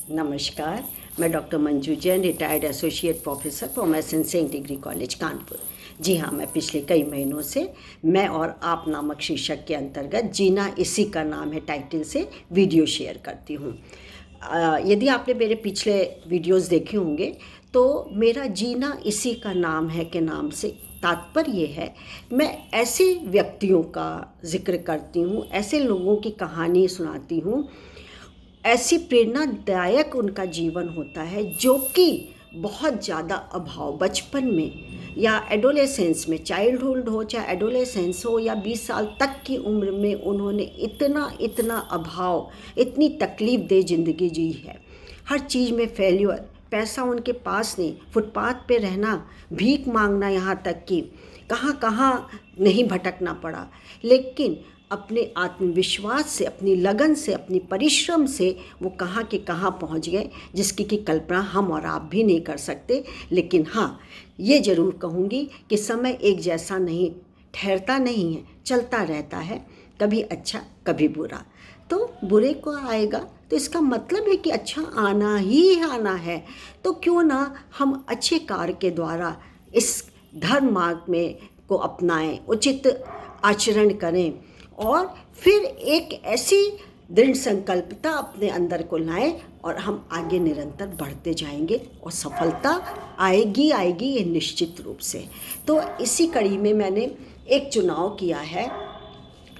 नमस्कार। मैं doctor Manju Jain, retired associate professor from saint degree college Kanpur. जी हाँ, मैं पिछले कई महीनों से मैं और आप नामक शीर्षक के अंतर्गत जीना इसी का नाम है टाइटल से वीडियो शेयर करती हूँ। यदि आपने मेरे पिछले वीडियोस देखे होंगे तो मेरा जीना इसी का नाम है के नाम से तात्पर्य है मैं ऐसे व्यक्तियों का जिक्र करती हूँ, ऐसे लोगों की कहानी सुनाती हूँ, ऐसी प्रेरणादायक उनका जीवन होता है जो कि बहुत ज़्यादा अभाव बचपन में या एडोलेसेंस में, चाइल्डहुड हो चाहे एडोलेसेंस हो या 20 साल तक की उम्र में उन्होंने इतना इतना अभाव, इतनी तकलीफ दे ज़िंदगी जी है। हर चीज़ में फेल्यूर, पैसा उनके पास नहीं, फुटपाथ पे रहना, भीख मांगना, यहाँ तक कि कहाँ कहाँ नहीं भटकना पड़ा, लेकिन अपने आत्मविश्वास से, अपनी लगन से, अपनी परिश्रम से वो कहाँ के कहाँ पहुँच गए, जिसकी की कल्पना हम और आप भी नहीं कर सकते। लेकिन हाँ, ये ज़रूर कहूँगी कि समय एक जैसा नहीं, ठहरता नहीं है, चलता रहता है, कभी अच्छा कभी बुरा। तो बुरे को आएगा तो इसका मतलब है कि अच्छा आना ही आना है। तो क्यों ना हम अच्छे कार्य के द्वारा इस धर्म मार्ग में को अपनाएं, उचित आचरण करें और फिर एक ऐसी दृढ़ संकल्पता अपने अंदर को लाएं और हम आगे निरंतर बढ़ते जाएंगे और सफलता आएगी आएगी, ये निश्चित रूप से। तो इसी कड़ी में मैंने एक चुनाव किया है।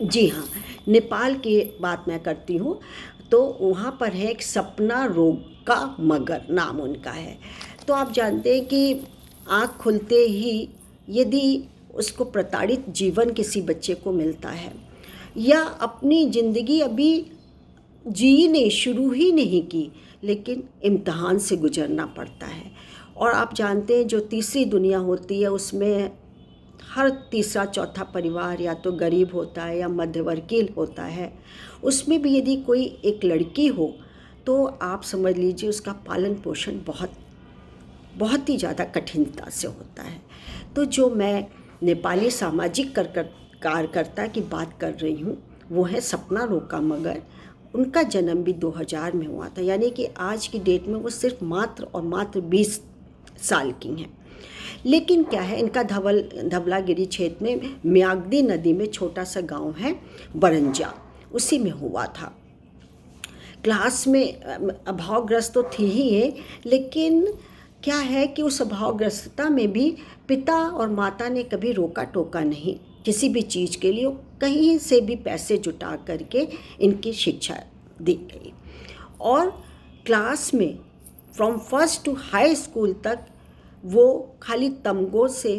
जी हाँ, नेपाल की बात मैं करती हूँ। तो वहाँ पर है एक सपना रोका मगर, नाम उनका है। तो आप जानते हैं कि आँख खुलते ही यदि उसको प्रताड़ित जीवन किसी बच्चे को मिलता है या अपनी ज़िंदगी अभी जी ने शुरू ही नहीं की, लेकिन इम्तहान से गुजरना पड़ता है। और आप जानते हैं जो तीसरी दुनिया होती है उसमें हर तीसरा चौथा परिवार या तो गरीब होता है या मध्यवर्गीय होता है। उसमें भी यदि कोई एक लड़की हो तो आप समझ लीजिए उसका पालन पोषण बहुत ही ज़्यादा कठिनता से होता है। तो जो मैं नेपाली सामाजिक कार्यकर्ता की बात कर रही हूँ वो है सपना रोका मगर। उनका जन्म भी 2000 में हुआ था, यानी कि आज की डेट में वो सिर्फ मात्र और मात्र 20 साल की हैं। लेकिन क्या है, इनका धवलागिरी क्षेत्र में म्याग्दी नदी में छोटा सा गांव है बरंजा, उसी में हुआ था। क्लास में अभावग्रस्त तो थी ही है, लेकिन क्या है कि उस अभावग्रस्तता में भी पिता और माता ने कभी रोका टोका नहीं किसी भी चीज़ के लिए। कहीं से भी पैसे जुटा करके इनकी शिक्षा दी गई और क्लास में from first to high school तक वो खाली तमगों से,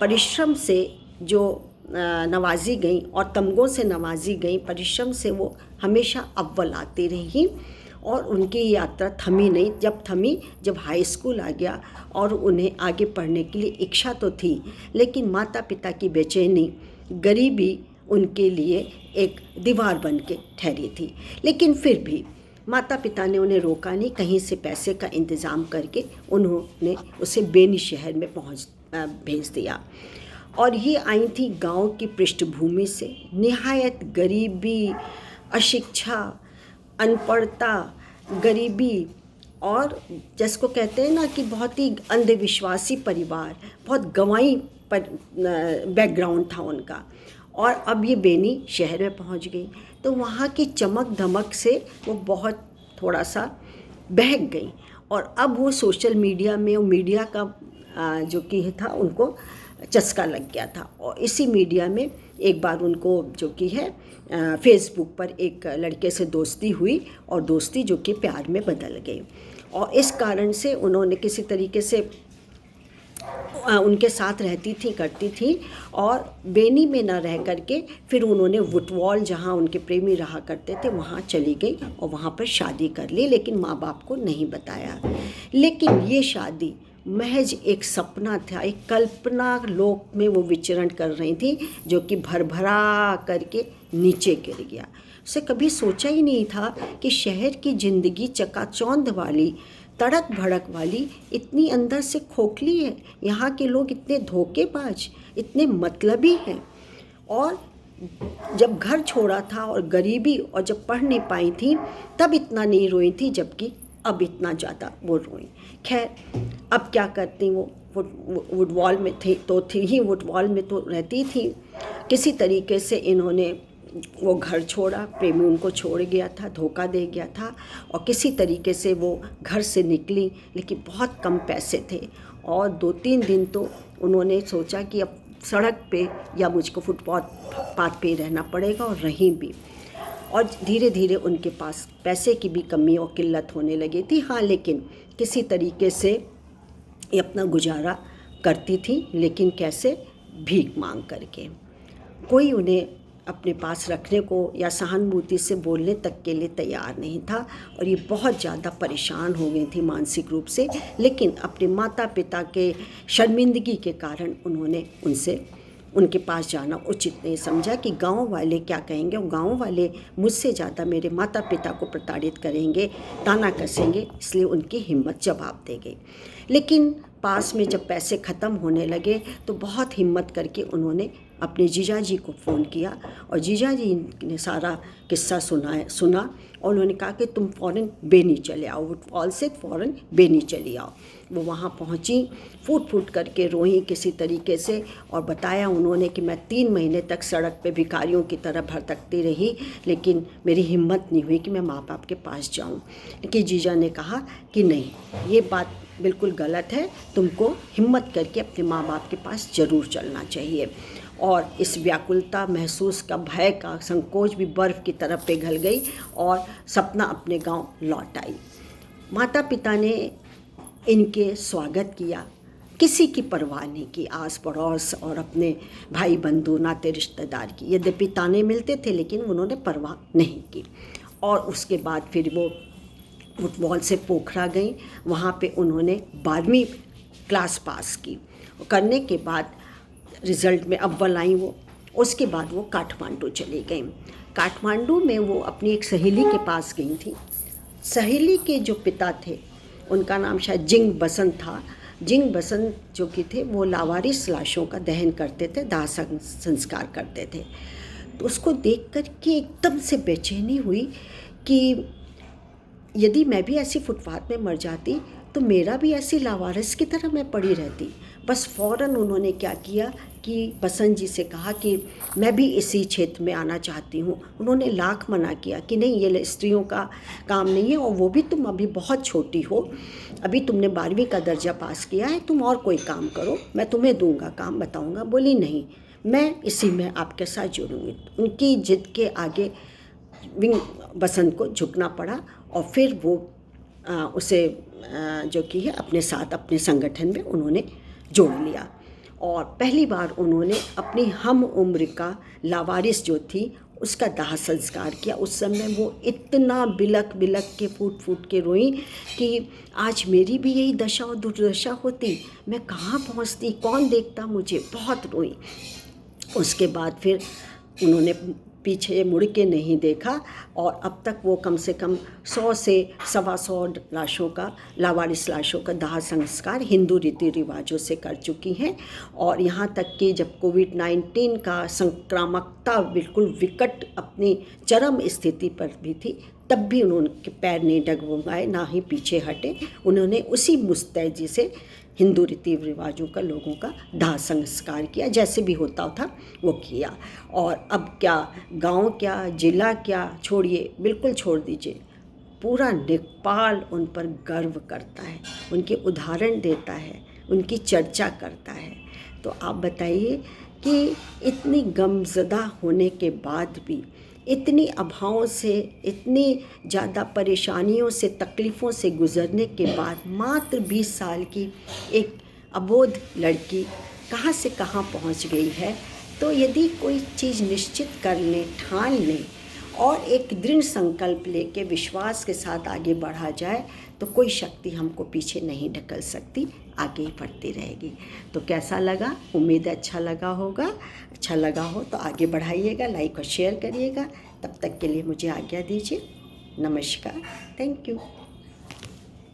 परिश्रम से जो नवाजी गई और तमगों से नवाजी गई, परिश्रम से वो हमेशा अव्वल आती रही और उनकी यात्रा थमी नहीं। जब थमी, जब हाई स्कूल आ गया और उन्हें आगे पढ़ने के लिए इच्छा तो थी, लेकिन माता पिता की बेचैनी, गरीबी उनके लिए एक दीवार बन के ठहरी थी। लेकिन फिर भी माता पिता ने उन्हें रोका नहीं, कहीं से पैसे का इंतज़ाम करके उन्होंने उसे बेनी शहर में भेज दिया। और ये आई थी गांव की पृष्ठभूमि से, निहायत गरीबी, अशिक्षा, अनपढ़ता, गरीबी और जिसको कहते हैं ना कि बहुत ही अंधविश्वासी परिवार, बहुत गंवाई बैकग्राउंड था उनका। और अब ये बेनी शहर में पहुंच गई तो वहाँ की चमक धमक से वो बहुत थोड़ा सा बहक गई और अब वो सोशल मीडिया में, मीडिया का जो कि था उनको चस्का लग गया था। और इसी मीडिया में एक बार उनको जो कि है फेसबुक पर एक लड़के से दोस्ती हुई और दोस्ती जो कि प्यार में बदल गई और इस कारण से उन्होंने किसी तरीके से उनके साथ रहती थी, करती थी और बेनी में न रह करके फिर उन्होंने वुटवॉल, जहाँ उनके प्रेमी रहा करते थे, वहाँ चली गई और वहाँ पर शादी कर ली, लेकिन माँ बाप को नहीं बताया। लेकिन ये शादी महज एक सपना था, एक कल्पना लोक में वो विचरण कर रही थी जो कि भरभरा करके नीचे गिर गया। उसे कभी सोचा ही नहीं था कि शहर की ज़िंदगी चकाचौंध वाली, तड़क भड़क वाली, इतनी अंदर से खोखली है। यहाँ के लोग इतने धोखेबाज, इतने मतलबी हैं और जब घर छोड़ा था और गरीबी और जब पढ़ नहीं पाई थी तब इतना नहीं रोई थी, जबकि अब इतना ज़्यादा वो रोई। खैर अब क्या करती, वो वुडवॉल में थी तो थी ही, वुडवॉल में तो रहती थी। किसी तरीके से इन्होंने वो घर छोड़ा, प्रेमी उनको छोड़ गया था, धोखा दे गया था, और किसी तरीके से वो घर से निकली, लेकिन बहुत कम पैसे थे और 2-3 दिन तो उन्होंने सोचा कि अब सड़क पे या मुझको फुटपाथ पे रहना पड़ेगा, और रहीं भी। और धीरे धीरे उनके पास पैसे की भी कमी और किल्लत होने लगी थी। हाँ, लेकिन किसी तरीके से ये अपना गुजारा करती थी, लेकिन कैसे? भीख मांग करके। कोई उन्हें अपने पास रखने को या सहानुभूति से बोलने तक के लिए तैयार नहीं था, और ये बहुत ज़्यादा परेशान हो गई थी मानसिक रूप से। लेकिन अपने माता पिता के शर्मिंदगी के कारण उन्होंने उनके पास जाना उचित नहीं समझा कि गांव वाले क्या कहेंगे, और गांव वाले मुझसे ज़्यादा मेरे माता पिता को प्रताड़ित करेंगे, ताना कसेंगे, इसलिए उनकी हिम्मत जवाब दे गई। लेकिन पास में जब पैसे ख़त्म होने लगे तो बहुत हिम्मत करके उन्होंने अपने जीजाजी को फ़ोन किया, और जीजाजी ने सारा किस्सा सुना और उन्होंने कहा कि तुम फ़ौरन बेनी चले आओ, वुडफॉल से फ़ौरन बेनी चली आओ। वो वहाँ पहुँची, फूट करके रोई किसी तरीके से, और बताया उन्होंने कि मैं 3 महीने तक सड़क पे भिखारियों की तरह भटकती रही, लेकिन मेरी हिम्मत नहीं हुई कि मैं माँ बाप के पास जाऊँ। लेकिन जीजा ने कहा कि नहीं, ये बात बिल्कुल गलत है, तुमको हिम्मत करके अपने माँ बाप के पास ज़रूर चलना चाहिए। और इस व्याकुलता महसूस का, भय का संकोच भी बर्फ़ की तरह पिघल गई, और सपना अपने गांव लौट आई। माता पिता ने इनके स्वागत किया, किसी की परवाह नहीं की, आस पड़ोस और अपने भाई बंधु नाते रिश्तेदार की। यद्यपि ताने मिलते थे, लेकिन उन्होंने परवाह नहीं की। और उसके बाद फिर वो फुटबॉल से पोखरा गई, वहाँ पे उन्होंने 12वीं क्लास पास की। करने के बाद रिज़ल्ट में अव्वल आई वो। उसके बाद वो काठमांडू चली गई। काठमांडू में वो अपनी एक सहेली के पास गई थी। सहेली के जो पिता थे, उनका नाम शायद जिंग बसंत था। जिंग बसंत जो कि थे, वो लावारिस लाशों का दहन करते थे, दाह संस्कार करते थे। तो उसको देख कर के एकदम से बेचैनी हुई कि यदि मैं भी ऐसी फुटपाथ में मर जाती तो मेरा भी ऐसी लावारिस की तरह मैं पड़ी रहती। बस फ़ौरन उन्होंने क्या किया कि बसंत जी से कहा कि मैं भी इसी क्षेत्र में आना चाहती हूँ। उन्होंने लाख मना किया कि नहीं, ये स्त्रियों का काम नहीं है, और वो भी तुम अभी बहुत छोटी हो, अभी तुमने 12वीं का दर्जा पास किया है, तुम और कोई काम करो, मैं तुम्हें दूंगा, काम बताऊंगा। बोली नहीं, मैं इसी में आपके साथ जुड़ूंगी। उनकी जिद के आगे बसंत को झुकना पड़ा, और फिर वो उसे जो कि है अपने साथ, अपने संगठन में उन्होंने जोड़ लिया। और पहली बार उन्होंने अपनी हम उम्र का लावारिस जो थी उसका दाह संस्कार किया। उस समय वो इतना बिलक के फूट के रोई कि आज मेरी भी यही दशा और दुर्दशा होती, मैं कहाँ पहुँचती, कौन देखता मुझे। बहुत रोई। उसके बाद फिर उन्होंने पीछे मुड़ के नहीं देखा, और अब तक वो कम से कम 100 से 125 लाशों का, लावारिस लाशों का दाह संस्कार हिंदू रीति रिवाजों से कर चुकी हैं। और यहाँ तक कि जब कोविड-19 का संक्रामकता बिल्कुल विकट अपनी चरम स्थिति पर भी थी, तब भी उन्होंने पैर नहीं डगमगाए, ना ही पीछे हटे। उन्होंने उसी मुस्तैदी से हिंदू रीति रिवाजों का, लोगों का दाह संस्कार किया, जैसे भी होता था वो किया। और अब क्या गांव, क्या जिला, क्या छोड़िए, बिल्कुल छोड़ दीजिए, पूरा नेपाल उन पर गर्व करता है, उनके उदाहरण देता है, उनकी चर्चा करता है। तो आप बताइए कि इतनी गमज़दा होने के बाद भी, इतनी अभावों से, इतनी ज़्यादा परेशानियों से, तकलीफ़ों से गुज़रने के बाद मात्र 20 साल की एक अबोध लड़की कहाँ से कहाँ पहुँच गई है। तो यदि कोई चीज़ निश्चित कर लें, ठान लें और एक दृढ़ संकल्प लेके विश्वास के साथ आगे बढ़ा जाए, तो कोई शक्ति हमको पीछे नहीं ढकेल सकती, आगे ही बढ़ती रहेगी। तो कैसा लगा? उम्मीद है अच्छा लगा होगा। अच्छा लगा हो तो आगे बढ़ाइएगा, लाइक और शेयर करिएगा। तब तक के लिए मुझे आज्ञा दीजिए। नमस्कार, थैंक यू।